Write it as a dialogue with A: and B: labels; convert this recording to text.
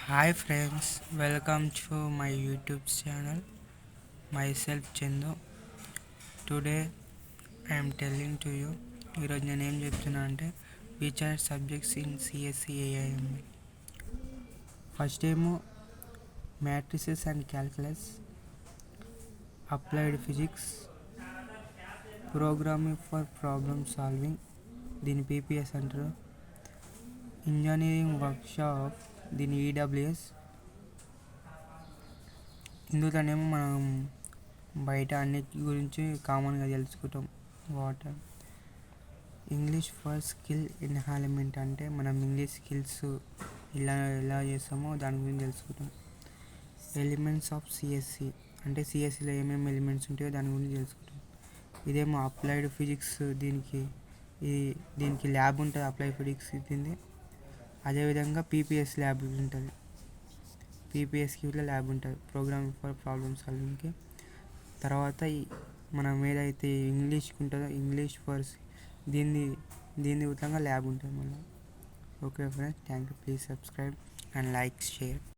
A: Hi friends, welcome to my YouTube channel. Myself Chendu. Today I am telling to you ఈరోజు నేను ఏం చెప్తున్నా అంటే which are subjects in CSC AIML. First ఏమో matrices and calculus, applied physics, programming for problem solving, దీని PPS అంటారు. Engineering workshop, దీని EWS. ఇందులోనేమో మనం బయట అన్నిటి గురించి కామన్గా తెలుసుకుంటాం. Water. English for skill enhancement అంటే మనం ఇంగ్లీష్ స్కిల్స్ ఎలా చేస్తామో దాని గురించి తెలుసుకుంటాం. ఎలిమెంట్స్ ఆఫ్ సిఎస్సి అంటే సిఎస్సిలో ఏమేమి ఎలిమెంట్స్ ఉంటాయో దాని గురించి తెలుసుకుంటాం. ఇదేమో అప్లైడ్ ఫిజిక్స్, దీనికి ల్యాబ్ ఉంటుంది. అప్లైడ్ ఫిజిక్స్ ఇది. అదేవిధంగా పీపీఎస్ ల్యాబ్ ఉంటుంది. పీపీఎస్కి కూడా ల్యాబ్ ఉంటుంది, ప్రోగ్రామింగ్ ఫర్ ప్రాబ్లమ్ సాల్వింగ్కి. తర్వాత మనం ఏదైతే ఇంగ్లీష్కి ఉంటుందో ఇంగ్లీష్ ఫర్ దీని విధంగా ల్యాబ్ ఉంటుంది మళ్ళీ. Okay friends, thank you. Please subscribe and like, share.